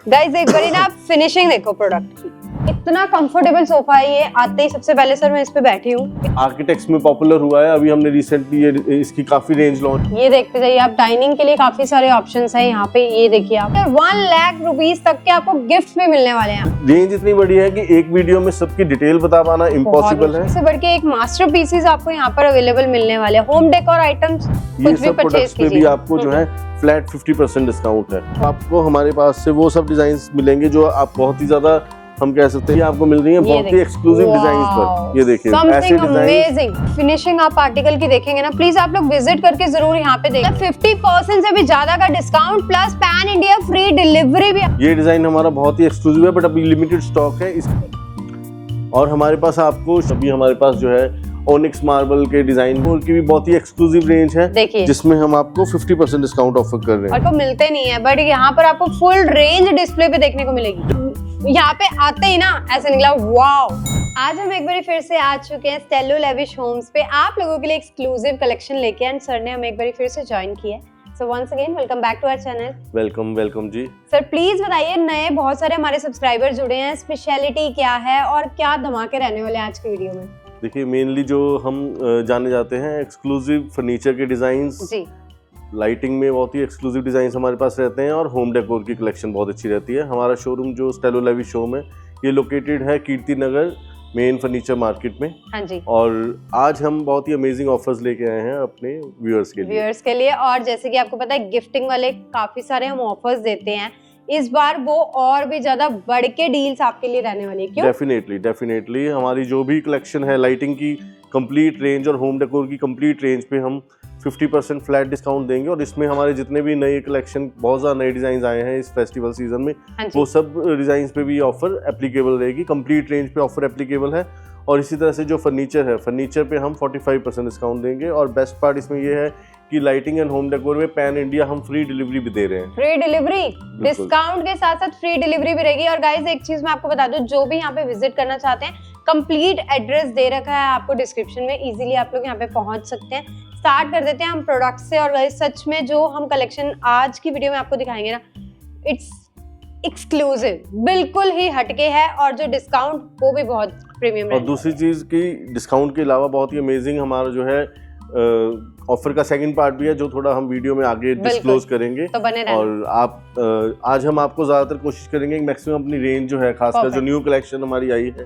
Guys एक बारी ना आप फिनिशिंग देखो प्रोडक्ट की, इतना कंफर्टेबल सोफा है ये। आते ही सबसे पहले सर मैं इस पे बैठी हूँ। आर्किटेक्ट्स में पॉपुलर हुआ है, अभी हमने रिसेंटली ये इसकी काफी रेंज लॉन्च। ये देखते जाइए आप, डाइनिंग के लिए काफी सारे ऑप्शंस हैं यहाँ पे। ये देखिए आप 1 लाख रुपीस तक के आपको गिफ्ट में मिलने वाले हैं। रेंज इतनी बड़ी है कि एक वीडियो में सबकी डिटेल बता पाना इम्पॉसिबल है। इससे बढ़ के एक मास्टर पीसेस आपको यहाँ पर अवेलेबल मिलने वाले हैं। होम डेकोर आइटम्स ये सब प्रोडक्ट्स पे भी आपको जो है फ्लैट 50% डिस्काउंट है। आपको हमारे पास से वो सब डिजाइन्स मिलेंगे जो आप बहुत ही ज्यादा हम कह सकते हैं आपको मिल रही है बहुत ही एक्सक्लूसिव डिजाइन्स पर। ये देखिए ऐसे अमेजिंग फिनिशिंग आप आर्टिकल की देखेंगे ना, प्लीज आप लोग विजिट करके जरूर यहाँ पे देखें। 50% से भी ज्यादा का discount plus pan India free delivery भी। ये डिजाइन हमारा बहुत ही एक्सक्लूसिव है बट अभी लिमिटेड स्टॉक है और हमारे पास आपको अभी हमारे पास जो है ओनिक्स मार्बल के डिजाइन की भी बहुत ही एक्सक्लूसिव रेंज है जिसमें हम आपको 50% डिस्काउंट ऑफर कर रहे हैं। और को मिलते नहीं है बट यहाँ पर आपको फुल रेंज डिस्प्ले पे देखने को मिलेगी। यहाँ पे आते ही ना ऐसे निकला वाओ। आज हम एक बार फिर से आ चुके हैं स्टेलो लेविश होम्स पे आप लोगों के लिए एक्सक्लूसिव कलेक्शन लेके। एंड सर ने हमें एक बार फिर से ज्वाइन किया है। So once again welcome back to our channel। Welcome जी। सर प्लीज बताइए, नए बहुत सारे हमारे सब्सक्राइबर जुड़े हैं, स्पेशलिटी क्या है और क्या धमाके रहने वाले हैं आज की वीडियो में? देखिए मेनली जो हम जाने जाते हैं एक्सक्लूसिव फर्नीचर के डिजाइन्स जी, लाइटिंग में बहुत ही एक्सक्लूसिव डिजाइन्स हमारे पास रहते हैं और होम डेकोर की कलेक्शन बहुत अच्छी रहती है। हमारा शोरूम जो स्टेलो लेविश होम है ये लोकेटेड है Kirti Nagar main furniture market में। हाँ जी। और आज हम बहुत ही अमेजिंग ऑफर्स लेके आए हैं अपने व्यूअर्स के लिए। और जैसे कि आपको पता है गिफ्टिंग वाले काफी सारे हम ऑफर्स देते हैं, इस बार वो और भी ज्यादा बढ़ के डील्स आपके लिए रहने वाली है। क्यों? डेफिनेटली हमारी जो भी कलेक्शन है लाइटिंग की कंप्लीट रेंज और होम डेकोर की कंप्लीट रेंज पे हम 50% फ्लैट डिस्काउंट देंगे। और इसमें हमारे जितने भी नए कलेक्शन बहुत ज़्यादा नए डिजाइन आए हैं इस फेस्टिवल सीजन में, वो सब डिजाइन पे भी ऑफर एप्लीकेबल रहेगी। कंप्लीट रेंज पे ऑफर एप्लीकेबल है। और इसी तरह से जो फर्नीचर है, फर्नीचर पे हम 45% डिस्काउंट देंगे। और बेस्ट पार्ट इसमें ये है कि लाइटिंग एंड होम डेकोर में पैन इंडिया हम फ्री डिलीवरी भी दे रहे हैं। फ्री डिलीवरी डिस्काउंट के साथ साथ फ्री डिलीवरी भी रहेगी। और गाइस एक चीज मैं आपको बता दूं, जो भी यहाँ पे विजिट करना चाहते हैं कंप्लीट एड्रेस दे रखा है आपको डिस्क्रिप्शन में, इजीली आप लोग यहाँ पे पहुंच सकते हैं। स्टार्ट कर देते हैं हम प्रोडक्ट से। और गाइस सच में जो हम कलेक्शन आज की वीडियो में आपको दिखाएंगे ना, इट्स एक्सक्लूसिव, बिल्कुल ही हटके है। और जो डिस्काउंट वो भी बहुत प्रीमियम है। और दूसरी चीज की डिस्काउंट के अलावा बहुत ही अमेजिंग हमारा जो है ऑफर का सेकंड पार्ट भी है जो थोड़ा हम वीडियो में आगे डिस्क्लोज करेंगे। तो बने रहना। और आप आज हम आपको ज्यादातर कोशिश करेंगे मैक्सिमम अपनी रेंज जो है, खासकर जो न्यू कलेक्शन हमारी आई है,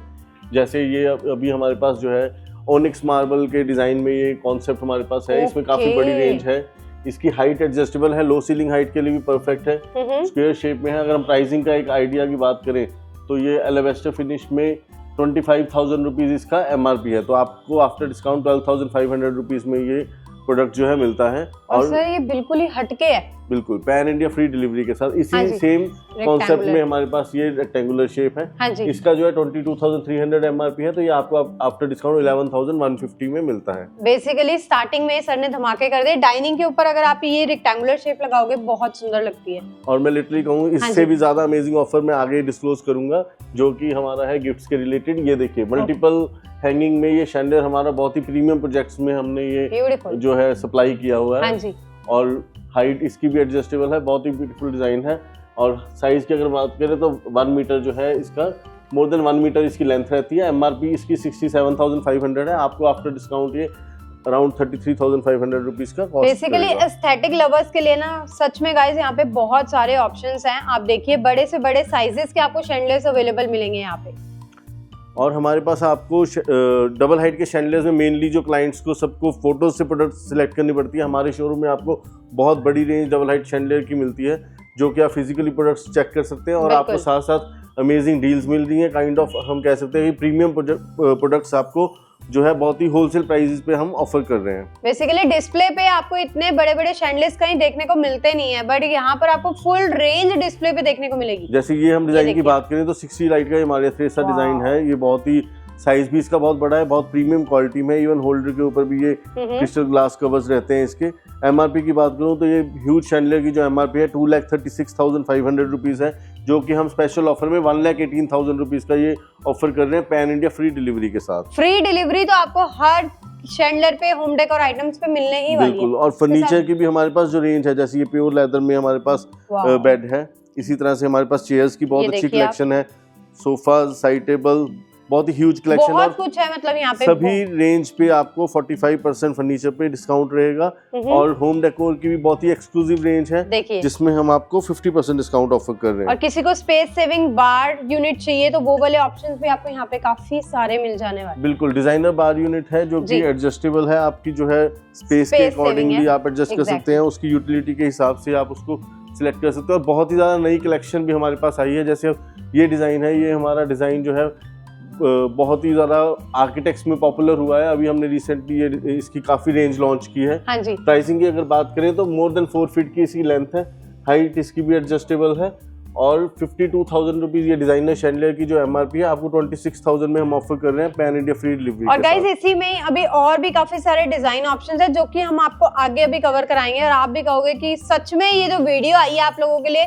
जैसे ये अभी हमारे पास जो है ओनिक्स मार्बल के डिजाइन में ये कॉन्सेप्ट हमारे पास है। इसमें काफी बड़ी रेंज है, इसकी हाइट एडजस्टेबल है, लो सीलिंग हाइट के लिए भी परफेक्ट है, स्क्वायर शेप में है। अगर हम प्राइसिंग का एक आइडिया की बात करें तो ये एलेवेस्टर फिनिश में 25,000 रुपीज इसका MRP है। तो आपको आफ्टर डिस्काउंट 12,500 रुपीज में ये प्रोडक्ट जो है मिलता है। और सर ये बिल्कुल ही हटके है, बिल्कुल पैन इंडिया फ्री डिलीवरी के साथ। इसी सेम कॉन्सेप्ट में हमारे पास ये रेक्टेंगुलर शेप है। हाँ जी। इसका जो है 22,300 MRP है, तो ये आपको आफ्टर डिस्काउंट 11,150 में मिलता है। बेसिकली स्टार्टिंग में सर ने धमाके कर दिए। डाइनिंग के ऊपर अगर आप ये रेक्टेंगुलर शेप लगाओगे बहुत सुंदर लगती है। और मैं लिटरली कहूँ इससे भी ज्यादा अमेजिंग ऑफर मैं आगे डिस्क्लोज करूंगा जो कि हमारा है गिफ्ट्स के रिलेटेड। ये देखिए मल्टीपल हैंगिंग में ये शैंडलियर हमारा बहुत ही प्रीमियम प्रोजेक्ट्स में हमने ये जो है सप्लाई किया हुआ है। हाँ जी। और हाइट इसकी भी एडजस्टेबल है, बहुत ही ब्यूटीफुल डिजाइन है। और साइज की अगर बात करें तो 1 मीटर जो है इसका, मोर देन 1 मीटर इसकी लेंथ रहती है। MRP इसकी 67,500 है, आपको आफ्टर डिस्काउंट ये अराउंड 33,500 रुपीज का कॉस्ट। बेसिकली एस्थेटिक लवर्स के लिए ना सच में गाइस यहाँ पे बहुत सारे ऑप्शंस हैं। आप देखिए बड़े से बड़े साइजेस के आपको शैंडलियर्स अवेलेबल मिलेंगे यहाँ पे। और हमारे पास आपको डबल हाइट के शैंडलियर्स में मेनली जो क्लाइंट्स को सबको फोटोज से प्रोडक्ट सिलेक्ट करनी पड़ती है, हमारे शोरूम में आपको बहुत बड़ी रेंज डबल हाइट शैंडलियर की मिलती है जो कि आप फिजिकली प्रोडक्ट्स चेक कर सकते हैं। और आपको साथ साथ अमेजिंग डील्स मिल रही हैं। काइंड ऑफ हम कह सकते हैं कि प्रीमियम प्रोडक्ट्स आपको जो है बहुत ही होलसेल प्राइसेस पे हम ऑफर कर रहे हैं। बेसिकली डिस्प्ले पे आपको इतने बड़े बड़े शैंडलियर्स कहीं देखने को मिलते नहीं है, बट यहाँ पर आपको फुल रेंज डिस्प्ले पे देखने को मिलेगी। जैसे ये हम डिजाइन की बात करें तो 60 लाइट का हमारे थ्रेसा डिजाइन है। ये बहुत ही साइज भी इसका बहुत बड़ा है, बहुत प्रीमियम क्वालिटी में। इवन होल्डर के ऊपर भी ये क्रिस्टल ग्लास कवर्स रहते हैं इसके। MRP की बात करूं तो ये ह्यूज शैंडलियर की जो MRP है 2,36,500 रुपीज है, जो कि हम स्पेशल ऑफर में 1,18,000 रुपीज का ये ऑफर कर रहे हैं पैन इंडिया फ्री डिलीवरी के साथ। फ्री डिलीवरी तो आपको हर शैंडलियर पे, होम डेकोर आइटम्स पे मिलने ही वाली है। बिल्कुल। और फर्नीचर की भी हमारे पास जो रेंज है, जैसे ये प्योर लेदर में हमारे पास बेड है, इसी तरह से हमारे पास चेयर्स की बहुत ये अच्छी देखिए आप। कलेक्शन है, सोफा, साइड टेबल, बहुत ही ह्यूज कलेक्शन है। बहुत कुछ है मतलब यहाँ पे। सभी रेंज पे आपको 45% फर्नीचर पे डिस्काउंट रहेगा और होम डेकोर की भी बहुत ही एक्सक्लूसिव रेंज है, देखिए जिसमें हम आपको 50% डिस्काउंट ऑफर कर रहे और हैं। किसी को स्पेस सेविंग बार यूनिट चाहिए तो वो वाले ऑप्शंस भी आपको यहाँ पे काफी सारे मिल जाने वाले। बिल्कुल, डिजाइनर बार यूनिट है जो कि एडजस्टेबल है, आपकी जो है स्पेस के अकॉर्डिंगली आप एडजस्ट कर सकते हैं, उसकी यूटिलिटी के हिसाब से आप उसको सिलेक्ट कर सकते हो। और बहुत ही ज़्यादा नई कलेक्शन भी हमारे पास आई है, जैसे ये डिज़ाइन है, ये हमारा डिज़ाइन जो है बहुत ही ज़्यादा आर्किटेक्ट्स में पॉपुलर हुआ है। अभी हमने रिसेंटली ये इसकी काफ़ी रेंज लॉन्च की है। हाँ जी। प्राइसिंग की अगर बात करें तो मोर देन 4 फीट की इसकी लेंथ है, हाइट इसकी भी एडजस्टेबल है और 52,000 रुपीज़ ये डिजाइनर शैंडलियर की जो एमआरपी है आपको 26,000 में हम ऑफर कर रहे हैं पैन इंडिया फ्री डिलीवरी। और गाइस इसी में अभी और भी काफी सारे डिजाइन ऑप्शंस है जो कि हम आपको आगे अभी कवर कराएंगे और आप भी कहोगे कि सच में ये जो वीडियो आई है आप लोगों के लिए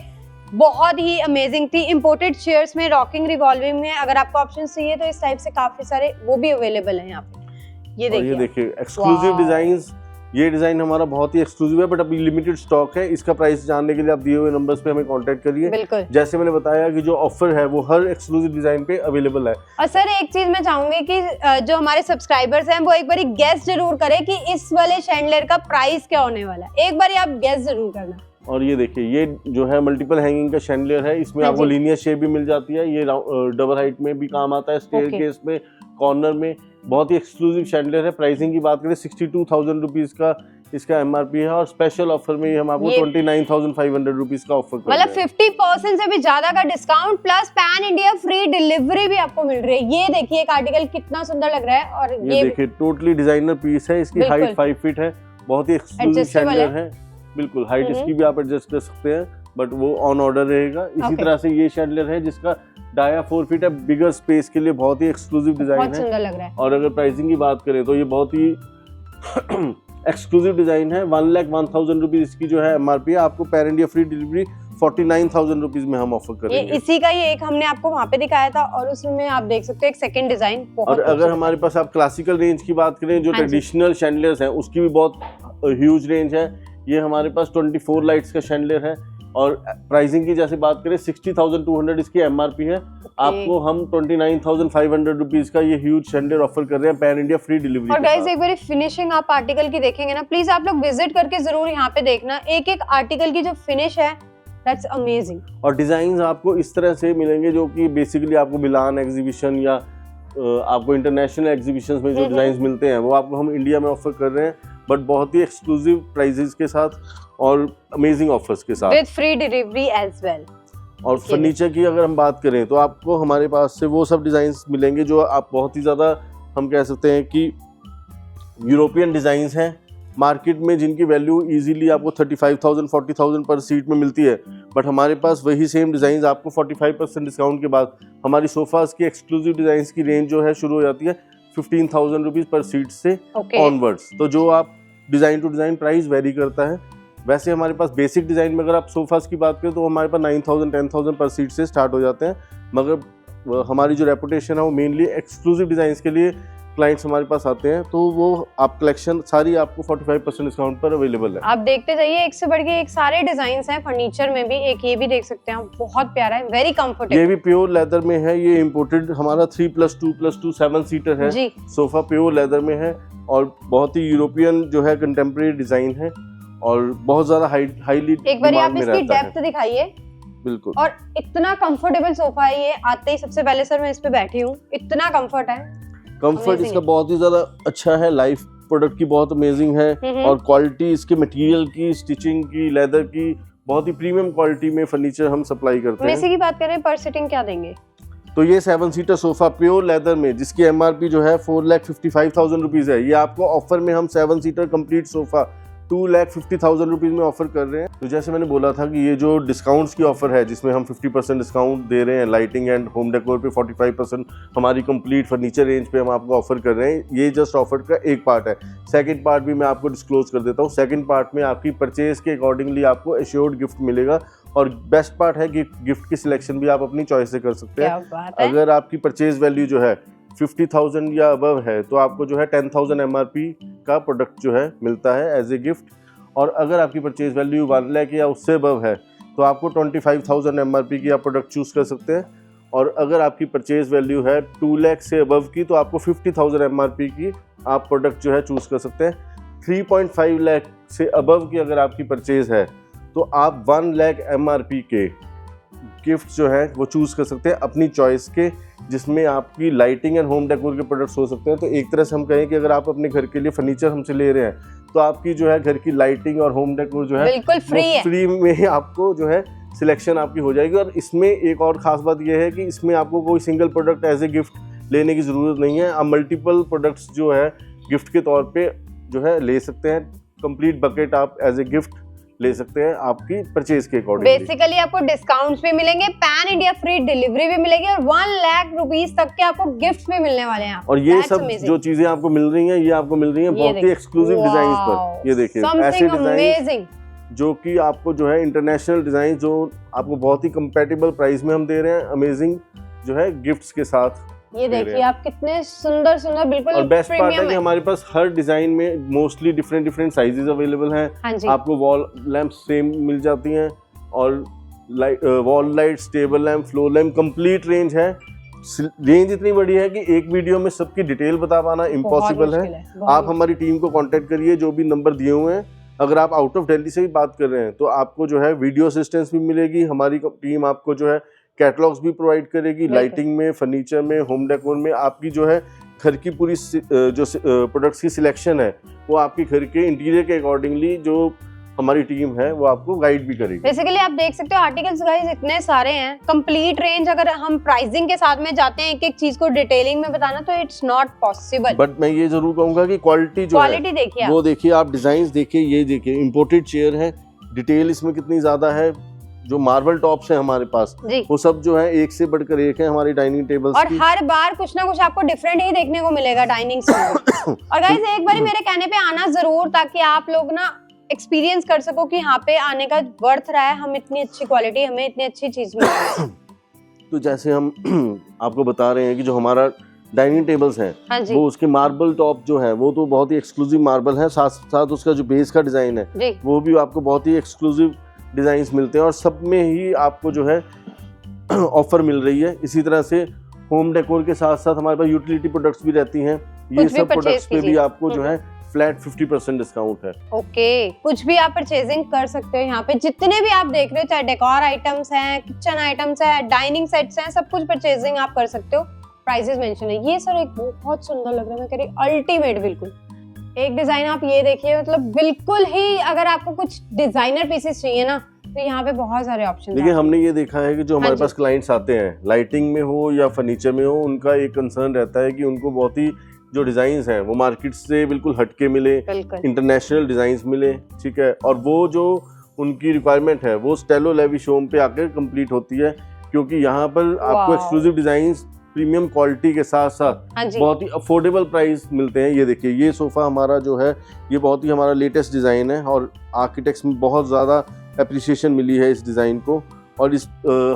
बहुत ही अमेजिंग थी। इंपोर्टेड चेयर्स में, रॉकिंग रिवॉल्विंग में अगर आपको ऑप्शन चाहिए तो इस टाइप से काफी सारे वो भी अवेलेबल हैं यहाँ पे। ये देखिए एक्सक्लूसिव डिजाइन्स। ये डिजाइन हमारा बहुत ही एक्सक्लूसिव है बट अभी लिमिटेड स्टॉक है। इसका प्राइस जानने के लिए आप दिए हुए नंबर्स पे हमें कांटेक्ट करिए। बिल्कुल, जैसे मैंने बताया कि जो ऑफर है वो हर एक्सक्लूसिव डिजाइन पे अवेलेबल है। और सर एक चीज मैं चाहूंगी कि जो हमारे सब्सक्राइबर्स हैं वो एक बार गेस जरूर करें कि इस वाले शैंडलियर का प्राइस क्या होने वाला है। एक बार आप गेस जरूर करना। और ये देखिए, ये जो है मल्टीपल हैंगिंग का शैंडलियर है, इसमें आपको लीनियर शेप भी मिल जाती है। ये डबल हाइट में भी काम आता है, स्टेयर केस में, कॉर्नर में। बहुत ही एक्सक्लूसिव शैंडलियर है। प्राइसिंग की बात करें 62,000 रुपीज का इसका एमआरपी है और स्पेशल ऑफर में हम आपको 29,500 रुपीज का ऑफर कर रहे हैं। मतलब 50% से भी ज्यादा का discount plus pan India free delivery भी आपको मिल रही है। ये देखिए एक आर्टिकल कितना सुंदर लग रहा है और ये देखिए टोटली डिजाइनर पीस है। इसकी हाइट 5 फीट है, बहुत ही एक्सक्लूसिव शैंडलियर है। बिल्कुल, हाइट इसकी भी आप एडजस्ट कर सकते हैं बट वो ऑन ऑर्डर रहेगा। इसी तरह से ये शैंडलियर है जिसका डाया 4 फीट है, बिगर स्पेस के लिए बहुत ही एक्सक्लूसिव डिजाइन है। सुंदर लग रहा है। और अगर प्राइसिंग की बात करें तो ये बहुत ही एक्सक्लूसिव डिजाइन है। 1,01,000 रुपीज इसकी जो है एमआरपी है। आपको pan India free delivery 49,000 rupees में हम ऑफर करेंगे। इसी का ही एक हमने आपको वहाँ पे दिखाया था और उसमें आप देख सकते हो एक सेकंड डिजाइन। और अगर हमारे पास आप क्लासिकल रेंज की बात करें जो ट्रेडिशनल शैंडलियर्स हैं उसकी भी बहुत ह्यूज रेंज है। ये हमारे पास 24 लाइट्स का शैंडलियर है और प्राइसिंग की जैसे बात करें 60,200 इसकी एमआरपी है। आपको हम 29,500 रुपीज का ये ह्यूज शैंडलियर ऑफर कर रहे हैं पैन इंडिया फ्री डिलीवरी। और गाइस एक बार फिनिशिंग आप आर्टिकल की देखेंगे ना, प्लीज आप लोग विजिट करके जरूर यहाँ पे देखना। एक एक आर्टिकल की जो फिनिश है दैट्स अमेजिंग। और डिजाइन आपको इस तरह से मिलेंगे जो कि बेसिकली आपको मिलान एग्जीबिशन या आपको इंटरनेशनल एग्जीबिशंस में जो डिजाइन मिलते हैं वो आपको हम इंडिया में ऑफर कर रहे हैं बट बहुत ही एक्सक्लूसिव प्राइसेस के साथ और अमेजिंग ऑफर्स के साथ with free delivery as well. और फर्नीचर की अगर हम बात करें तो आपको हमारे पास से वो सब डिजाइन्स मिलेंगे जो आप बहुत ही ज़्यादा हम कह सकते हैं कि यूरोपियन डिजाइन्स हैं मार्केट में, जिनकी वैल्यू इजीली आपको 35,000 40,000 पर सीट में मिलती है। बट हमारे पास वही सेम डिज़ाइन आपको 45% डिस्काउंट के बाद हमारी सोफास की एक्सक्लूसिव डिज़ाइन की रेंज जो है शुरू हो जाती है 15,000 रुपीज़ पर सीट से ऑनवर्ड्स। तो जो आप design to design price vary करता है। वैसे हमारे पास बेसिक डिज़ाइन में अगर आप सोफास की बात करें तो हमारे पास 9,000 10,000 पर सीट से स्टार्ट हो जाते हैं। मगर हमारी जो रेपुटेशन है वो मेनली एक्सक्लूसिव डिज़ाइंस के लिए क्लाइंट्स हमारे पास आते हैं, तो वो आप कलेक्शन सारी आपको 45% डिस्काउंट पर अवेलेबल है। आप देखते जाइए, एक से बढ़ के एक सारे डिजाइन्स हैं फर्नीचर में भी। एक ये भी देख सकते हैं, बहुत प्यारा है, वेरी कंफर्टेबल। ये भी प्योर लेदर में है। ये इम्पोर्टेड हमारा 3+2+2 7 सीटर है जी। सोफा प्योर लेदर में है और बहुत ही यूरोपियन जो है कंटेम्प्रेरी डिजाइन है और बहुत ज्यादा हाईली एक बार आप इसकी डेप्थ दिखाइए। बिल्कुल, और इतना कंफर्टेबल सोफा है ये। आते ही सबसे पहले सर मैं इस पे बैठी हूँ, इतना कंफर्ट है। कंफर्ट इसका बहुत ही ज्यादा अच्छा है। लाइफ प्रोडक्ट की बहुत अमेजिंग है और क्वालिटी इसके मटेरियल की, स्टिचिंग की, लेदर की बहुत ही प्रीमियम क्वालिटी में फर्नीचर हम सप्लाई करते हैं। इसी की बात करें पर सिटिंग क्या देंगे तो ये 7 सीटर सोफा प्योर लेदर में जिसकी एमआरपी जो है 4,55,000 रुपीज है, ये आपको ऑफर में हम 7 सीटर कंप्लीट सोफा 2,50,000 रुपीज में ऑफर कर रहे हैं। तो जैसे मैंने बोला था कि ये जो डिस्काउंट्स की ऑफर है जिसमें हम 50% डिस्काउंट दे रहे हैं लाइटिंग एंड होम डेकोर पे, 45% हमारी कंप्लीट फर्नीचर रेंज पे हम आपको ऑफर कर रहे हैं। ये जस्ट ऑफर का एक पार्ट है। सेकंड पार्ट भी मैं आपको डिस्क्लोज कर देता हूँ। सेकंड पार्ट में आपकी परचेज के अकॉर्डिंगली आपको एश्योर्ड गिफ्ट मिलेगा और बेस्ट पार्ट है कि गिफ्ट की सिलेक्शन भी आप अपनी चॉइस से कर सकते हैं। अगर आपकी परचेज वैल्यू जो है 50,000 या अबव है तो आपको जो है 10,000 एमआरपी का प्रोडक्ट जो है मिलता है एज ए गिफ्ट। और अगर आपकी परचेज वैल्यू 1 लाख या उससे अबव है तो आपको 25,000 MRP की आप प्रोडक्ट चूज कर सकते हैं। और अगर आपकी परचेज वैल्यू है 2 लाख से अबव की तो आपको 50,000 MRP की आप प्रोडक्ट जो है चूज कर सकते हैं। 3.5 लाख से अबव की अगर आपकी परचेज है तो आप 1 लाख MRP के गिफ्ट जो है वो चूज कर सकते हैं अपनी चॉइस के, जिसमें आपकी लाइटिंग एंड होम डेकोर के प्रोडक्ट्स हो सकते हैं। तो एक तरह से हम कहें कि अगर आप अपने घर के लिए फर्नीचर हमसे ले रहे हैं तो आपकी जो है घर की लाइटिंग और होम डेकोर जो है बिल्कुल फ्री में आपको जो है सिलेक्शन आपकी हो जाएगी। और इसमें एक और खास बात यह है कि इसमें आपको कोई single product as a gift लेने की ज़रूरत नहीं है। आप मल्टीपल प्रोडक्ट्स जो है गिफ्ट के तौर पे जो है ले सकते हैं। कंप्लीट बकेट आप एज ए गिफ्ट ले सकते हैं आपकी परचेज के अकॉर्डिंग। बेसिकली आपको डिस्काउंट्स भी मिलेंगे, पैन इंडिया फ्री डिलीवरी भी मिलेगी और 1 लाख रुपीस तक के आपको गिफ्ट भी मिलने वाले हैं। और ये सब जो चीजें आपको मिल रही हैं ये आपको मिल रही हैं बहुत ही एक्सक्लूसिव डिजाइन पर। ये देखिए ऐसे डिजाइन जो कि आपको जो है इंटरनेशनल डिजाइन जो आपको बहुत ही कंपैटिबल प्राइस में हम दे रहे हैं, अमेजिंग जो है गिफ्ट्स के साथ। ये देखिए आप कितने सुंदर सुंदर बिल्कुल। और बेस्ट पार्ट है कि हमारे पास हर डिजाइन में मोस्टली डिफरेंट साइजेस अवेलेबल हैं। आपको वॉल लैंप सेम मिल जाती हैं और wall lights, table lamp, floor lamp, complete range है। रेंज इतनी बड़ी है कि एक वीडियो में सबकी डिटेल बता पाना इम्पॉसिबल है। आप हमारी टीम को कांटेक्ट करिए, जो भी नंबर दिए हुए हैं। अगर आप आउट ऑफ दिल्ली से भी बात कर रहे हैं तो आपको जो है वीडियो असिस्टेंस भी मिलेगी। हमारी टीम आपको जो है कैटलॉग्स भी प्रोवाइड करेगी, लाइटिंग में, फर्नीचर में, होम डेकोर में। आपकी जो है घर की पूरी जो प्रोडक्ट्स की सिलेक्शन है वो आपके घर के इंटीरियर के अकॉर्डिंगली जो हमारी टीम है वो आपको गाइड भी करेगी। बेसिकली आप देख सकते हो आर्टिकल्स गाइस इतने सारे हैं, कंप्लीट रेंज। अगर हम प्राइसिंग के साथ में जाते हैं एक एक चीज को डिटेलिंग में बताना तो इट्स नॉट पॉसिबल। बट मैं ये जरूर कहूंगा कि क्वालिटी जो है देखिए वो देखिए, आप डिजाइन देखिए, ये देखिए इंपोर्टेड चेयर है, डिटेल इसमें कितनी ज्यादा है। जो मार्बल टॉप्स है हमारे पास वो सब जो है एक से बढ़कर एक है हमारी डाइनिंग टेबल्स और हर बार कुछ ना कुछ आपको डिफरेंट ही देखने को मिलेगा डाइनिंग से। और गाइस एक बार मेरे कहने पे आना जरूर, ताकि आप लोग ना एक्सपीरियंस कर सको कि यहाँ पे आने का वर्थ रहा है। हम इतनी अच्छी क्वालिटी, हमें इतनी अच्छी चीज मिल रही है। तो जैसे हम आपको बता रहे हैं कि जो हमारा डाइनिंग टेबल्स हैं वो उसके मार्बल टॉप जो है वो तो बहुत ही एक्सक्लूसिव मार्बल है, साथ साथ उसका जो बेस का डिजाइन है वो भी आपको बहुत ही एक्सक्लूसिव डिजाइन्स मिलते हैं। और सब में ही आपको जो है ऑफर मिल रही है। इसी तरह से होम डेकोर के साथ साथ हमारे पास यूटिलिटी प्रोडक्ट्स भी रहती हैं। ये सब प्रोडक्ट्स पे भी आपको जो है फ्लैट 50% डिस्काउंट है। ओके, कुछ भी आप परचेजिंग कर सकते हो यहाँ पे। जितने भी आप देख रहे हो, चाहे डेकोर आइटम्स हैं, किचन आइटम्स है, डाइनिंग सेट्स हैं, सब कुछ परचेजिंग आप कर सकते हो। प्राइसेस मेंशन है। ये सर एक बहुत सुंदर लग रहा है, मैं कह रही अल्टीमेट। बिल्कुल एक डिजाइन आप ये देखिए, मतलब बिल्कुल ही अगर आपको कुछ डिजाइनर पीसेस चाहिए ना तो यहाँ पे बहुत सारे ऑप्शन। देखिए हमने ये देखा है कि जो हमारे पास क्लाइंट्स आते हैं, लाइटिंग में हो या फर्नीचर में हो, उनका एक कंसर्न रहता है कि उनको बहुत ही जो डिजाइन्स हैं वो मार्केट से बिल्कुल हटके मिले, इंटरनेशनल डिजाइन्स मिले, ठीक है। और वो जो उनकी रिक्वायरमेंट है वो स्टेलो लेविश होम पे आकर कंप्लीट होती है, क्योंकि यहाँ पर आपको एक्सक्लूसिव डिजाइन्स प्रीमियम क्वालिटी के साथ साथ बहुत ही अफोर्डेबल प्राइस मिलते हैं। ये देखिए ये सोफा हमारा जो है ये बहुत ही हमारा लेटेस्ट डिज़ाइन है और आर्किटेक्ट्स में बहुत ज़्यादा एप्रिसिएशन मिली है इस डिज़ाइन को। और इस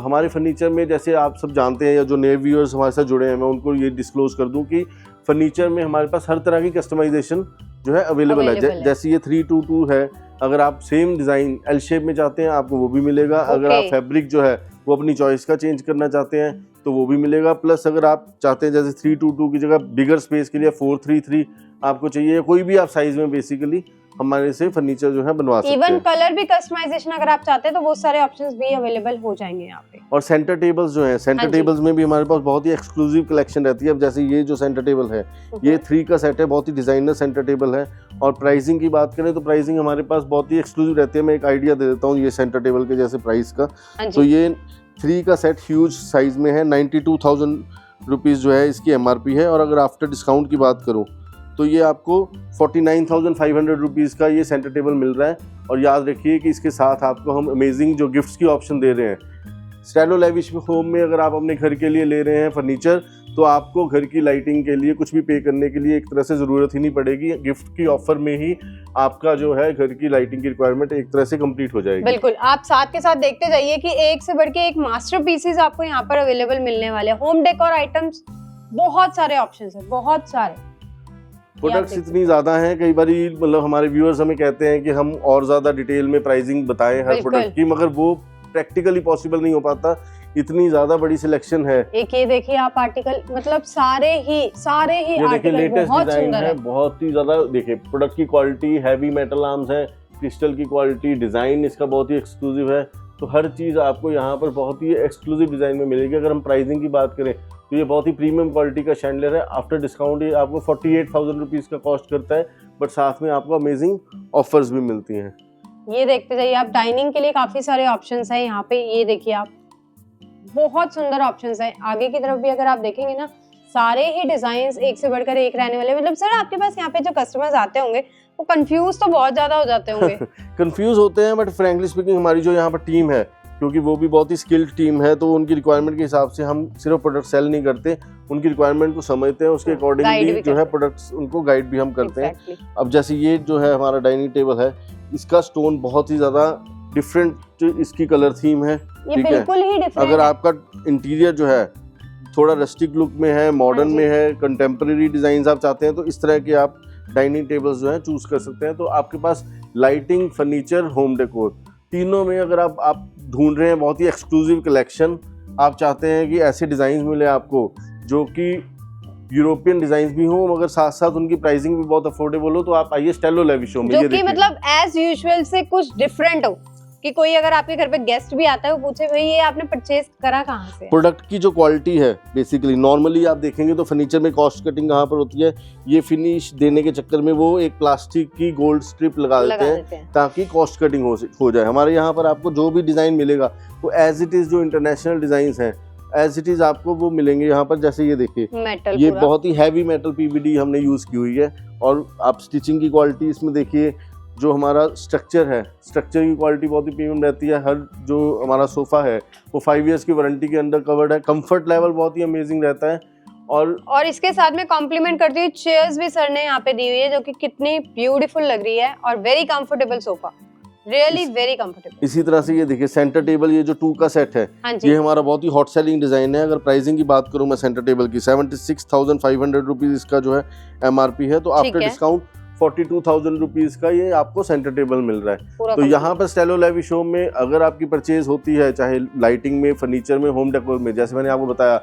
हमारे फर्नीचर में जैसे आप सब जानते हैं या जो नए व्यूअर्स हमारे साथ जुड़े हैं, मैं उनको ये डिस्क्लोज कर दूं कि फर्नीचर में हमारे पास हर तरह की कस्टमाइजेशन जो है अवेलेबल है। जैसे ये 322 है, अगर आप सेम डिज़ाइन एल शेप में चाहते हैं आपको वो भी मिलेगा। अगर आप फैब्रिक जो है वो अपनी चॉइस का चेंज करना चाहते हैं तो वो भी मिलेगा। प्लस अगर आप चाहते हैं जैसे 322 की जगह बिगर स्पेस के लिए 433 आपको चाहिए, कोई भी आप साइज में बेसिकली हमारे से फर्नीचर जो है बनवा सकते हैं। इवन कलर भी कस्टमाइजेशन अगर आप चाहते हैं तो बहुत सारे ऑप्शंस भी अवेलेबल हो जाएंगे यहाँ पे। और सेंटर टेबल्स जो हैं, सेंटर टेबल्स में भी हमारे पास बहुत ही एक्सक्लूसिव कलेक्शन रहती है। अब जैसे ये जो सेंटर टेबल है ये 3 का सेट है, बहुत ही डिजाइनर सेंटर टेबल है। और प्राइसिंग की बात करें तो प्राइसिंग हमारे पास बहुत ही एक्सक्लूसिव रहती है। मैं एक आइडिया दे देता हूँ ये सेंटर टेबल के जैसे प्राइस का। तो ये 3 का सेट ह्यूज साइज में है, 92,000 रुपीज़ जो है इसकी MRP है। और अगर आफ्टर डिस्काउंट की बात करूँ तो ये आपको 49,500 रुपीज़ का ये सेंटर टेबल मिल रहा है। और याद रखिए कि इसके साथ आपको हम अमेजिंग जो गिफ्ट्स की ऑप्शन दे रहे हैं। स्टेलो लेविश होम में अगर आप अपने घर के लिए ले रहे हैं फर्नीचर तो आपको घर की लाइटिंग के लिए कुछ भी पे करने के लिए एक तरह से ज़रूरत ही नहीं पड़ेगी। गिफ्ट की ऑफर में ही आपका जो है घर की लाइटिंग की रिक्वायरमेंट एक तरह से कंप्लीट हो जाएगी। बिल्कुल, आप साथ के साथ देखते जाइए कि एक से बढ़ के एक मास्टर पीसेस आपको यहाँ पर अवेलेबल मिलने वाले हैं। होम डेकोर आइटम्स बहुत सारे ऑप्शंस हैं, बहुत सारे प्रोडक्ट्स इतनी ज़्यादा हैं। कई बार मतलब हमारे व्यूअर्स हमें कहते हैं कि हम और ज़्यादा डिटेल में प्राइसिंग बताएं हर प्रोडक्ट की, मगर वो प्रैक्टिकली पॉसिबल नहीं हो पाता, इतनी ज्यादा बड़ी सिलेक्शन है। एक ये देखिए आप आर्टिकल, मतलब सारे ही ये आर्टिकल लेटेस्ट बहुत डिजाइन सुंदर है, बहुत ही ज्यादा। देखिए प्रोडक्ट की क्वालिटी, हैवी मेटल आर्म्स है, क्रिस्टल की क्वालिटी, डिजाइन इसका बहुत ही एक्सक्लूसिव है। तो हर चीज आपको यहाँ पर बहुत ही एक्सक्लूसिव डिजाइन में मिलेगी। अगर हम प्राइसिंग की बात करें तो ये बहुत ही प्रीमियम क्वालिटी का शैंडलियर है। आफ्टर डिस्काउंट ये आपको 48,000 रुपीज का कॉस्ट करता है, बट साथ में आपको अमेजिंग ऑफर्स भी मिलती हैं। ये देखते जाइए आप, डाइनिंग के लिए काफी सारे ऑप्शंस हैं यहाँ पे। ये देखिए आप, बहुत सुंदर ऑप्शंस हैं। आगे की तरफ भी अगर आप देखेंगे ना, सारे ही डिजाइन एक से बढ़कर एक रहने वाले। मतलब सर आपके पास यहाँ पे जो कस्टमर्स आते होंगे वो कंफ्यूज तो बहुत ज्यादा हो जाते होंगे। कंफ्यूज होते हैं, बट फ्रैंकली स्पीकिंग हमारी जो यहाँ पर टीम है, क्योंकि वो भी बहुत ही स्किल्ड टीम है, तो उनकी रिक्वायरमेंट के हिसाब से हम सिर्फ प्रोडक्ट सेल नहीं करते, उनकी रिक्वायरमेंट को समझते हैं, उसके अकॉर्डिंगली जो है प्रोडक्ट्स उनको गाइड भी हम करते हैं। अब जैसे ये जो है हमारा डाइनिंग टेबल है, इसका स्टोन बहुत ही ज्यादा डिफरेंट इसकी कलर थीम है। ये बिल्कुल ही डिफरेंट। अगर आपका इंटीरियर जो है थोड़ा रस्टिक लुक में है, मॉडर्न में है, कंटेम्प्रेरी डिजाइन आप चाहते हैं, तो इस तरह के आप डाइनिंग टेबल्स जो है चूज कर सकते हैं। तो आपके पास लाइटिंग, फर्नीचर, होम डेकोर, तीनों में अगर आप ढूंढ रहे हैं बहुत ही एक्सक्लूसिव कलेक्शन, आप चाहते हैं कि ऐसे डिजाइन मिले आपको जो कि यूरोपियन डिजाइन भी हो मगर साथ साथ उनकी प्राइसिंग भी बहुत अफोर्डेबल हो, तो आप आइए स्टेलो लेवी शो में। जो कि मतलब एज यूजुअल से कुछ डिफरेंट हो, कि कोई अगर आपके घर पे गेस्ट भी आता है वो पूछे भाई ये आपने परचेज करा कहाँ से। प्रोडक्ट की जो क्वालिटी है, बेसिकली नॉर्मली आप देखेंगे तो फर्नीचर में कॉस्ट कटिंग कहाँ पर होती है, ये फिनिश देने के चक्कर में वो एक प्लास्टिक की गोल्ड स्ट्रिप लगा देते हैं ताकि कॉस्ट कटिंग हो जाए। हमारे यहाँ पर आपको जो भी डिजाइन मिलेगा वो एज इट इज, जो इंटरनेशनल डिजाइन हैं एज इट इज आपको वो मिलेंगे यहाँ पर। जैसे ये देखिए, ये बहुत ही हैवी मेटल पीवीडी हमने यूज की हुई है, और आप स्टिचिंग की क्वालिटी इसमें देखिए, जो हमारा स्ट्रक्चर है, स्ट्रक्चर की क्वालिटी बहुत ही प्रीमियम रहती है। हर जो हमारा सोफा है वो 5 इयर्स की वारंटी के अंदर कवर्ड है। कंफर्ट लेवल बहुत ही अमेजिंग रहता है। और इसके साथ में कॉम्प्लीमेंट करती हुई चेयर्स भी सर ने यहाँ पे दी हुई है, जो कि कितनी ब्यूटीफुल लग रही है, और very comfortable sofa, really very comfortable. इसी तरह से ये देखिए सेंटर टेबल, ये जो 2 का सेट है, ये हमारा बहुत ही हॉट सेलिंग डिजाइन है। अगर प्राइसिंग की बात करूं मैं सेंटर टेबल की, 76,500 रुपीज इसका जो है MRP है, तो आफ्टर डिस्काउंट 42,000 रुपीज का ये आपको सेंटर टेबल मिल रहा है। तो यहाँ पर स्टेलो लेवी शो में अगर आपकी परचेज होती है, चाहे लाइटिंग में, फर्नीचर में, होम डेकोर में, जैसे मैंने आपको बताया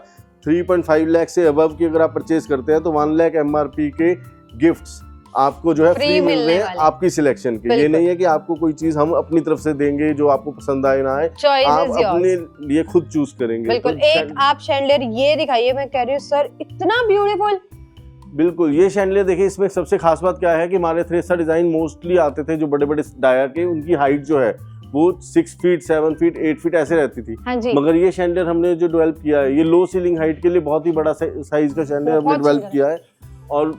3.5 लाख से अबव की अगर आप परचेज करते हैं तो 1 लाख MRP के गिफ्ट्स आपको जो है फ्री मिल रहे हैं आपकी सिलेक्शन के। ये नहीं है कि आपको कोई चीज हम अपनी तरफ से देंगे जो आपको पसंद आए ना आए, आप अपने लिए खुद चूज करेंगे। बिल्कुल। तो एक आप शैंडलियर ये दिखाइए, मैं कह रही हूँ सर इतना ब्यूटीफुल। बिल्कुल, ये शैंडलियर देखिए, इसमें सबसे खास बात क्या है कि हमारे थ्रेसा डिजाइन मोस्टली आते थे जो बड़े बड़े डाया के, उनकी हाइट जो है वो 6 फीट, 7 फीट, 8 फीट ऐसे रहती थी। हाँ जी। मगर ये शैंडलियर हमने जो डेवलप किया है, ये लो सीलिंग हाइट के लिए बहुत ही बड़ा साइज का शैंडलियर हमने डेवलप किया है, और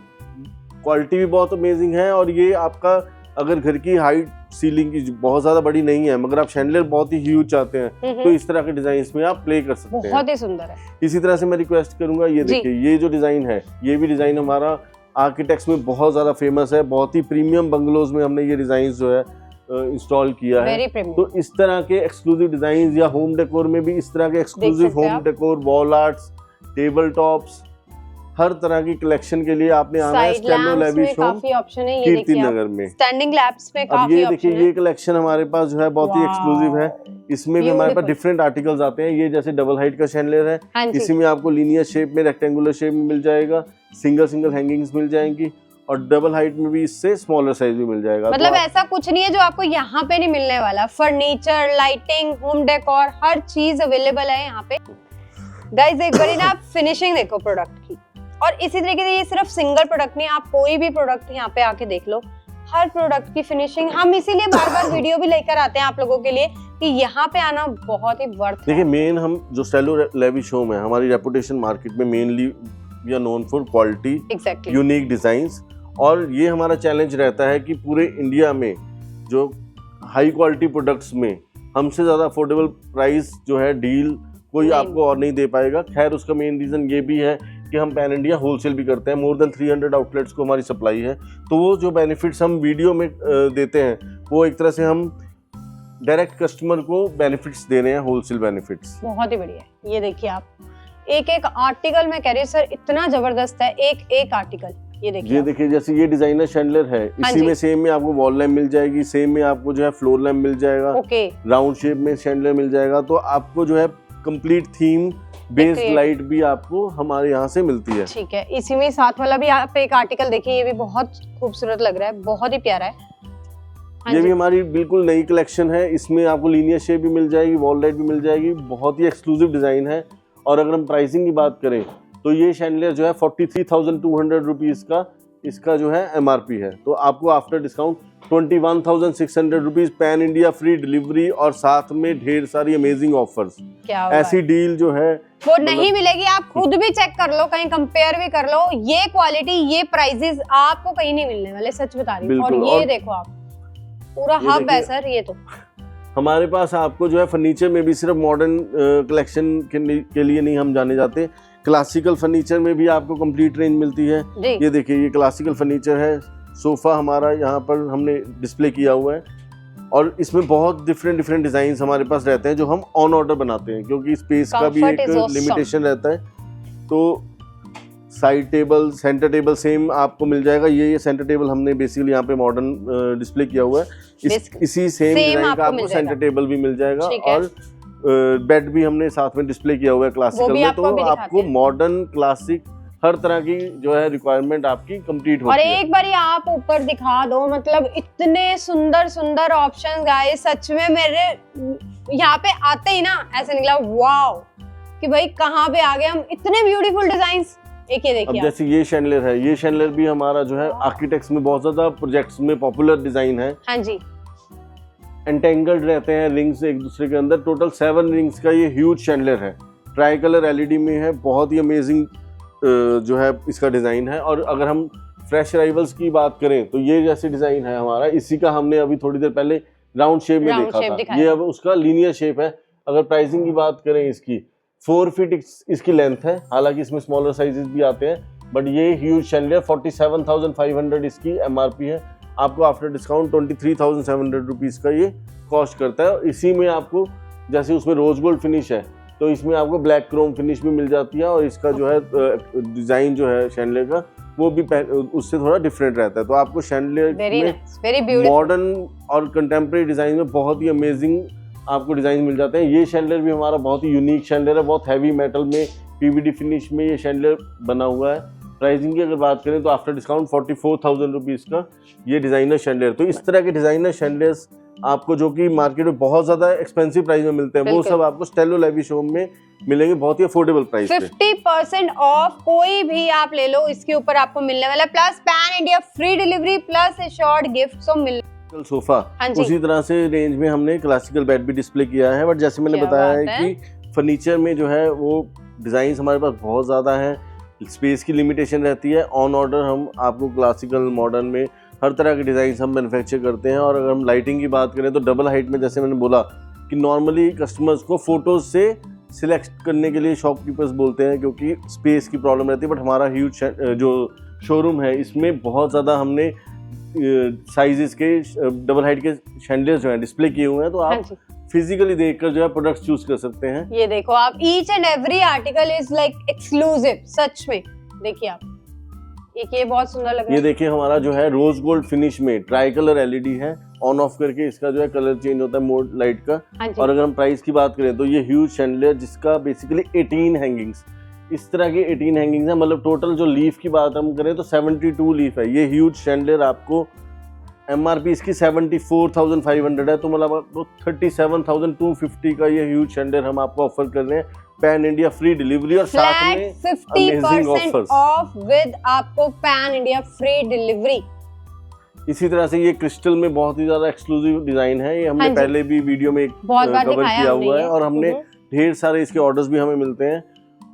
क्वालिटी भी बहुत अमेजिंग है। और ये आपका अगर घर की हाइट सीलिंग की बहुत ज्यादा बड़ी नहीं है, मगर आप शैंडलियर बहुत ही ह्यूज चाहते हैं, तो इस तरह के डिजाइन में आप प्ले कर सकते हैं। बहुत ही सुंदर है। इसी तरह से मैं रिक्वेस्ट करूंगा, ये देखिए, ये जो डिजाइन है, ये भी डिजाइन हमारा आर्किटेक्ट्स में बहुत ज्यादा फेमस है। बहुत ही प्रीमियम बंगलोज में हमने ये डिजाइन जो है इंस्टॉल किया है। तो इस तरह के एक्सक्लूसिव डिजाइन, या होम डेकोर में भी इस तरह के exclusive home decor, wall arts, table tops, हर तरह की कलेक्शन के लिए आपने आना है स्टेलो लेवी शो, काफी ऑप्शन है। ये कीर्ति नगर में स्टैंडिंग लैंप्स में काफी ऑप्शन है। अब ये देखिए, ये कलेक्शन हमारे पास जो है बहुत ही एक्सक्लूसिव है। इसमें भी हमारे पास डिफरेंट आर्टिकल्स आते हैं। ये जैसे डबल हाइट का शैंडलियर है, इसी में आपको लीनियर शेप में, रेक्टेंगुलर शेप में मिल जाएगा, सिंगल हैंगिंग्स मिल जाएंगी, और डबल हाइट में भी इससे स्मॉलर साइज भी मिल जाएगा। मतलब ऐसा कुछ नहीं है जो आपको यहाँ पे नहीं मिलने वाला। फर्नीचर, लाइटिंग, होम डेकोर, हर चीज अवेलेबल है यहाँ पे। गाइस एक बार ना फिनिशिंग देखो प्रोडक्ट की, और इसी तरीके से ये सिर्फ सिंगल प्रोडक्ट नहीं, आप कोई भी प्रोडक्ट यहाँ पे आके देख लो, हर प्रोडक्ट की फिनिशिंग। हम इसीलिए बार-बार वीडियो भी लेकर आते हैं आप लोगों के लिए कि यहाँ पे आना बहुत ही वर्थ है। देखिए मेन हम जो स्टेलो लेवी शो में, हमारी रेपुटेशन मार्केट में mainly we are known for quality, unique designs, और ये हमारा चैलेंज रहता है कि पूरे इंडिया में जो हाई क्वालिटी प्रोडक्ट्स में हमसे ज़्यादा अफोर्डेबल प्राइस जो है डील कोई आपको और नहीं दे पाएगा। खैर उसका मेन रीज़न ये भी है कि हम पैन इंडिया होलसेल भी करते हैं, मोर देन 300 आउटलेट्स को हमारी सप्लाई है। तो वो जो बेनिफिट्स हम वीडियो में देते हैं, वो एक तरह से हम डायरेक्ट कस्टमर को बेनिफिट्स दे रहे हैं, होलसेल बेनिफिट्स। बहुत ही बढ़िया। ये देखिए आप, एक एक आर्टिकल, मैं कह रही हूँ सर इतना जबरदस्त है, एक एक आर्टिकल। ये देखिए जैसे ये डिजाइनर शैंडलर है, इसी में सेम में आपको वॉल लैम्प मिल जाएगी, सेम में आपको जो है फ्लोर लैम्प मिल जाएगा, राउंड शेप में शैंडलर मिल जाएगा। तो आपको जो है कंप्लीट थीम बेस्ड लाइट भी आपको हमारे यहाँ से मिलती है। ठीक है, इसी में साथ वाला भी आप एक आर्टिकल देखिए, ये भी बहुत खूबसूरत लग रहा है, बहुत ही प्यारा है। ये भी हमारी बिल्कुल नई कलेक्शन है, इसमें आपको लीनियर शेप भी मिल जाएगी, वॉल लाइट भी मिल जाएगी, बहुत ही एक्सक्लूसिव डिजाइन है। और अगर हम प्राइसिंग की बात करें तो ये शैंडलर जो है 43,200 रुपीज का इसका जो है MRP है। तो आपको after discount 21,600 rupees, pan India free delivery और साथ में ढेर सारी अमेजिंग ऑफर्स। ऐसी डील जो है वो नहीं मिलेगी, आप खुद भी चेक कर लो, कहीं कंपेयर भी कर लो। ये क्वालिटी, ये प्राइसेस आपको कहीं नहीं मिलने वाले, सच बता रही हूँ। और ये देखो आप, पूरा हब है सर ये तो। हमारे पास आपको जो है फर्नीचर में भी सिर्फ मॉडर्न कलेक्शन के लिए नहीं हम जाने जाते, क्लासिकल फर्नीचर में भी आपको कंप्लीट रेंज मिलती है। ये देखिए, ये क्लासिकल फर्नीचर है, सोफा हमारा यहाँ पर हमने डिस्प्ले किया हुआ है और इसमें बहुत डिफरेंट डिजाइन हमारे पास रहते हैं जो हम ऑन ऑर्डर बनाते हैं, क्योंकि स्पेस का भी एक लिमिटेशन रहता है। तो side table, centre table same आपको मिल जाएगा। ये सेंटर टेबल हमने बेसिकली यहाँ पे मॉडर्न डिस्प्ले किया हुआ है, इसी सेम डिजाइन का आपको सेंटर टेबल भी मिल जाएगा। और बेड भी हमने साथ में डिस्प्ले किया हुआ है क्लासिकल में। तो आपको मॉडर्न, क्लासिक, हर तरह की जो है रिक्वायरमेंट आपकी कंप्लीट होती है। और एक बार आप ऊपर दिखा दो, मतलब इतने सुंदर ऑप्शंस गाइस, सच में मेरे यहाँ पे आते ही ना ऐसे निकला वाओ कि भाई कहाँ पे आ गए हम, इतने ब्यूटीफुल डिजाइन्स। एक ये देखिए, अब जैसे ये शैंडलर है, ये शैंडलर भी हमारा जो है आर्किटेक्ट्स में बहुत ज्यादा प्रोजेक्ट्स में पॉपुलर डिजाइन है। हाँ जी, एंटेंगल्ड रहते हैं रिंग्स एक दूसरे के अंदर, टोटल 7 रिंग्स का ये ह्यूज शैंडलर है, ट्राई कलर LED में है, बहुत ही अमेजिंग जो है इसका डिजाइन है। और अगर हम फ्रेश अराइवल्स की बात करें तो ये जैसे डिजाइन है हमारा, इसी का हमने अभी थोड़ी देर पहले राउंड शेप में देखा था, ये अब उसका लीनियर शेप है। अगर प्राइसिंग की बात करें इसकी 4 फीट इसकी लेंथ है, हालांकि इसमें स्मॉलर साइजेस भी आते हैं, बट ये ह्यूज शैंडलर 47,500 इसकी MRP है। आपको आफ्टर डिस्काउंट 23,700 रुपीज का ये कॉस्ट करता है। इसी में आपको जैसे उसमें रोज गोल्ड फिनिश है, तो इसमें आपको ब्लैक क्रोम फिनिश भी मिल जाती है। और इसका जो है डिजाइन जो है शैंडलर का, वो भी उससे थोड़ा डिफरेंट रहता है। तो आपको शैंडलर में मॉडर्न और कंटेम्प्रेरी डिजाइन में बहुत ही अमेजिंग आपको डिजाइन मिल जाते हैं। ये शैंडलर भी हमारा बहुत ही यूनिक शैंडलर है, बहुत हैवी मेटल में PVD फिनिश में ये शैंडलर बना हुआ है। प्राइसिंग की अगर बात करें तो आफ्टर डिस्काउंट 44,000 रुपीज का ये डिजाइनर शैंडलर। तो इस तरह के डिजाइनर शैंडलर्स आपको जो कि मार्केट में बहुत ज्यादा एक्सपेंसिव प्राइस में मिलते हैं, वो सब आपको स्टेलो लेविश होम में मिलेंगे बहुत ही अफोर्डेबल प्राइस पे। 50% ऑफ कोई भी आप ले लो, इसके ऊपर आपको मिलने वाला, plus pan India free delivery, plus assured gift. So मिल सोफा उसी तरह से रेंज में हमने क्लासिकल बेड भी डिस्प्ले किया है। बट जैसे मैंने बताया है कि फर्नीचर में जो है वो डिजाइन हमारे पास बहुत ज्यादा है, स्पेस की लिमिटेशन रहती है। ऑन ऑर्डर हम आपको क्लासिकल, मॉडर्न में हर तरह के डिजाइन हम मैन्युफैक्चर करते हैं। और अगर हम लाइटिंग की बात करें तो डबल हाइट में, जैसे मैंने बोला कि नॉर्मली कस्टमर्स को फोटोज से सिलेक्ट करने के लिए शॉपकीपर्स बोलते हैं क्योंकि स्पेस की प्रॉब्लम रहती है। बट हमारा ह्यूज जो शोरूम है इसमें बहुत ज़्यादा हमने साइजेस के डबल हाइट के शैंडलर्स जो हैं डिस्प्ले किए हुए हैं। तो आप फिजिकली देखकर जो है प्रोडक्ट्स चूज कर सकते हैं। ये देखो आप, each and every article is like exclusive, सच में। देखिए आप, एक ये बहुत सुंदर लग रहा है। ये देखिए हमारा जो है रोज गोल्ड फिनिश में ट्राई कलर LED है, ऑन ऑफ करके इसका जो है कलर चेंज होता है मोड लाइट का। और अगर हम प्राइस की बात करें तो ये ह्यूज शैंडलर जिसका बेसिकली 18 हैंगिंग्स, इस तरह के 18 हैंगिंग्स है, मतलब टोटल जो लीफ की बात हम करें तो 72 लीफ है। ये ह्यूज शैंडलर आपको MRP इसकी 74,500 है, तो मतलब आपको 37,250 का ये ह्यूज शैंडलर हम आपको ऑफर कर रहे हैं, पैन इंडिया फ्री डिलीवरी और साथ में 50% ऑफ विद आपको पैन इंडिया फ्री डिलीवरी। इसी तरह से ये क्रिस्टल में बहुत ही ज्यादा एक्सक्लूसिव डिजाइन है, ये हमने पहले भी वीडियो में कवर किया हुआ है और हमने ढेर सारे इसके ऑर्डर्स भी हमें मिलते हैं।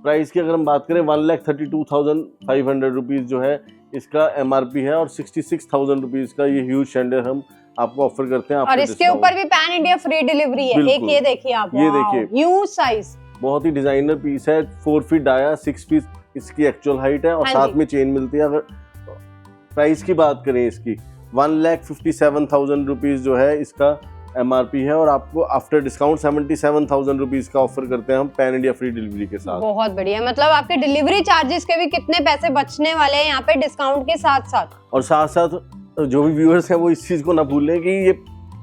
प्राइस की अगर हम बात करें 1,32,500 रुपीज जो है इसका MRP है और 66,000 रुपीज का ये ह्यूज शैंडलर हम आपको ऑफर करते हैं। और इसके ऊपर भी पैन इंडिया फ्री डिलीवरी है। एक ये देखिए आप, ये देखिए ह्यूज साइज, बहुत ही डिजाइनर पीस है, 4 फीट डाया, 6 फीट इसकी एक्चुअल हाइट है और साथ में चेन मिलती है। अगर प्राइस की बात करें इसकी 1,57,000 रुपीज जो है इसका MRP है और आपको आफ्टर डिस्काउंट 77,000 रुपीज का ऑफर करते हैं हम पैन इंडिया फ्री डिलीवरी के साथ। बहुत बढ़िया, मतलब आपके डिलीवरी चार्जेस के भी कितने पैसे बचने वाले हैं यहाँ पे डिस्काउंट के साथ साथ। और साथ साथ जो भी व्यूअर्स हैं वो इस चीज को ना भूलें कि ये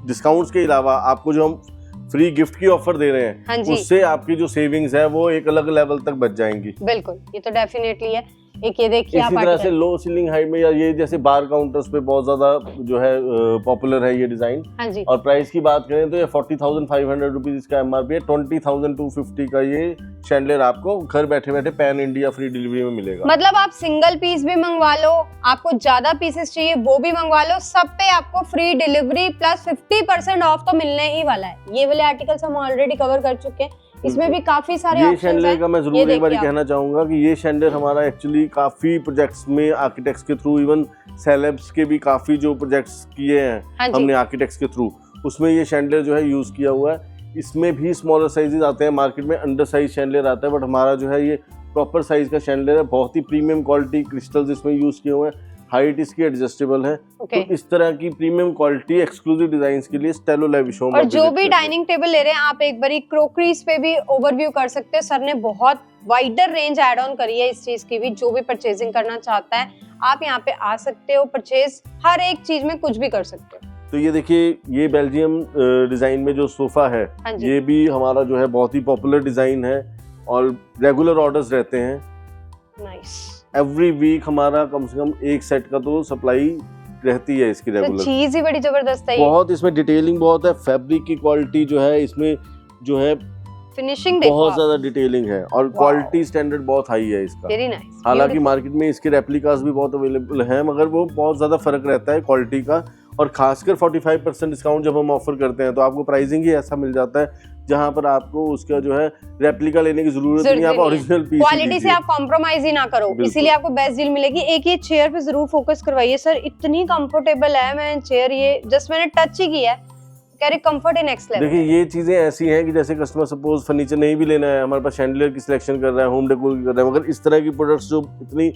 डिस्काउंट्स के अलावा आपको जो हम फ्री गिफ्ट की ऑफर दे रहे हैं, हाँ जी, उससे आपकी जो सेविंग्स है वो एक अलग लेवल तक बच जाएंगी। बिल्कुल, ये तो डेफिनेटली है। एक ये देखिए इसी तरह से लो सीलिंग हाइट में या ये जैसे बार काउंटर्स पे बहुत ज्यादा जो है पॉपुलर है ये डिजाइन। हाँ जी, और प्राइस की बात करें तो ये 40,500 रुपीज इसका MRP है। 20,250 का ये शैंडलियर आपको घर बैठे बैठे पैन इंडिया फ्री डिलीवरी में मिलेगा। मतलब आप सिंगल पीस भी मंगवा लो, आपको ज्यादा पीसेस चाहिए वो भी मंगवा लो, सब पे आपको फ्री डिलीवरी प्लस 50% ऑफ तो मिलने ही वाला है। ये वाले आर्टिकल्स हम ऑलरेडी कवर कर चुके हैं, इसमें भी काफी सारे ये ऑप्शंस शैंडलियर का मैं जरूर एक बार आप कहना चाहूंगा कि ये शैंडलियर हमारा एक्चुअली काफी प्रोजेक्ट्स में आर्किटेक्ट्स के थ्रू, इवन सेलेब्स के भी काफी जो प्रोजेक्ट्स किए हैं हाँ जी, हमने आर्किटेक्ट्स के थ्रू, उसमें ये शैंडलियर जो है यूज किया हुआ है। इसमें भी स्मॉलर साइजेस आते हैं, मार्केट में अंडर साइज शैंडलियर आता है, बट हमारा जो है ये प्रॉपर साइज का शैंडलियर है। बहुत ही प्रीमियम क्वालिटी क्रिस्टल्स इसमें यूज किए हुए हैं, हाइट इसकी एडजस्टेबल है। ओके। तो इस तरह की प्रीमियम क्वालिटी एक्सक्लूसिव डिजाइन्स के लिए स्टेलो लेविश होम। और जो भी डाइनिंग टेबल ले रहे हैं आप एक बारी क्रोकरीज पे भी ओवरव्यू कर सकते हैं। सर ने बहुत वाइडर रेंज ऐड ऑन करी है इस चीज की भी। जो भी परचेजिंग करना चाहता है आप यहाँ पे आ सकते हो, परचेज हर एक चीज में कुछ भी कर सकते हो। तो ये देखिए, ये बेल्जियम डिजाइन में जो सोफा है, हाँ जी, ये भी हमारा जो है बहुत ही पॉपुलर डिजाइन है और रेगुलर ऑर्डर्स रहते हैं। नाइस। एवरी वीक हमारा कम से कम एक सेट का तो सप्लाई रहती है इसकी तो रेगुलर। चीज ही बड़ी जबरदस्त है ये। बहुत इसमें डिटेलिंग बहुत है, फैब्रिक की क्वालिटी जो है इसमें जो है फिनिशिंग देखो बहुत आप। ज्यादा डिटेलिंग है और क्वालिटी स्टैंडर्ड बहुत हाई है इसका। Very nice. हालांकि मार्केट में इसके रेप्लिकास भी बहुत अवेलेबल हैं, मगर वो बहुत ज़्यादा फ़र्क रहता है क्वालिटी का। और खासकर 45% डिस्काउंट जब हम ऑफर करते हैं तो आपको प्राइसिंग ही ऐसा मिल जाता है जहां पर आपको उसका जो है रेप्लिका लेने की जरूरत नहीं, आप ओरिजिनल पीस क्वालिटी से आप कॉम्प्रोमाइज ही ना करो, बिल्कुल। इसीलिए आपको बेस्ट डील मिलेगी। एक ये चेयर पे जरूर फोकस करवाइए सर, इतनी कंफर्टेबल है। मैं चेयर ये जस्ट मैंने टच ही किया है, कह रहे कंफर्ट इन नेक्स्ट लेवल। देखिए, ये चीजें ऐसी हैं कि जैसे कस्टमर सपोज फर्नीचर नहीं भी लेना है, हमारे पास शैंडलियर की सिलेक्शन कर रहा है, होम डेकोर की कर रहा है, मगर इस तरह की प्रोडक्ट्स जो इतनी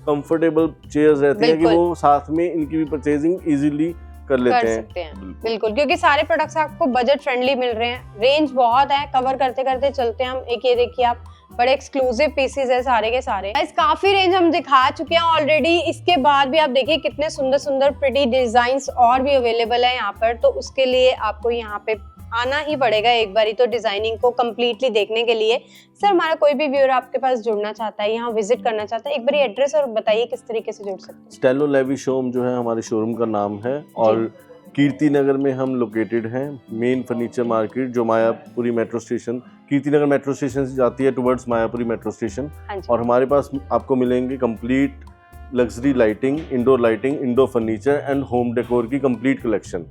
कंफर्टेबल चेयर्स रहती हैं कि वो साथ में इनकी भी परचेजिंग इजीली कर लेते हैं। बिल्कुल, क्योंकि सारे प्रोडक्ट्स आपको बजट फ्रेंडली मिल रहे हैं। रेंज बहुत है, कवर करते करते चलते हैं हम। एक ये देखिए आप, बड़े एक्सक्लूसिव पीसेस है सारे के सारे। इस काफी रेंज हम दिखा चुके हैं ऑलरेडी। इसके बाद भी आप देखिए कितने सुंदर सुंदर प्रिटी डिजाइन्स और भी अवेलेबल है यहाँ पर। तो उसके लिए आपको यहाँ पे आना ही पड़ेगा एक बारी तो डिजाइनिंग को कंप्लीटली देखने के लिए। सर, हमारा कोई भी व्यूअर आपके पास जुड़ना चाहता है, यहाँ विजिट करना चाहता है, एक बारी एड्रेस और बताइए किस तरीके से जुड़ सकते हैं। स्टेलो लेविश होम जो है हमारे शोरूम का नाम है और कीर्ति नगर में हम लोकेटेड हैं। मेन फर्नीचर मार्केट जो Mayapuri metro station, Kirti Nagar metro station से जाती है टुवर्ड्स मायापुरी मेट्रो स्टेशन। और हमारे पास आपको मिलेंगे complete luxury lighting, indoor furniture and home decor की complete collection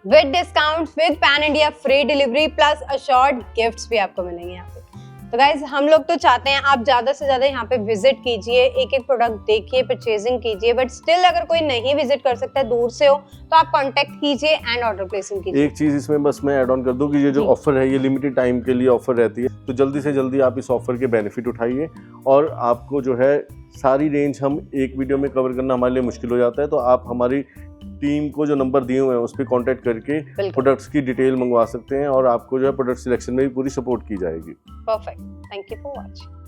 with discount, with pan India free delivery plus assured gifts भी आपको मिलेंगे यहाँ पे। तो गाइज, हम लोग तो चाहते हैं आप ज्यादा से ज्यादा यहाँ पे विजिट कीजिए, एक एक प्रोडक्ट देखिए, परचेजिंग कीजिए। बट स्टिल अगर कोई नहीं विजिट कर सकता है, दूर से हो, तो आप कांटेक्ट कीजिए एंड ऑर्डर प्लेसिंग कीजिए। एक चीज इसमें बस मैं ऐड ऑन कर दूं कि ये जो ऑफर है ये लिमिटेड टाइम के लिए ऑफर रहती है, तो जल्दी से जल्दी आप इस ऑफर के बेनिफिट उठाइए। और आपको जो है सारी रेंज हम एक वीडियो में कवर करना हमारे लिए मुश्किल हो जाता है, तो आप हमारी टीम को जो नंबर दिए हुए हैं उस पर कॉन्टेक्ट करके प्रोडक्ट्स की डिटेल मंगवा सकते हैं और आपको जो है प्रोडक्ट सिलेक्शन में भी पूरी सपोर्ट की जाएगी। Perfect, thank you for watching.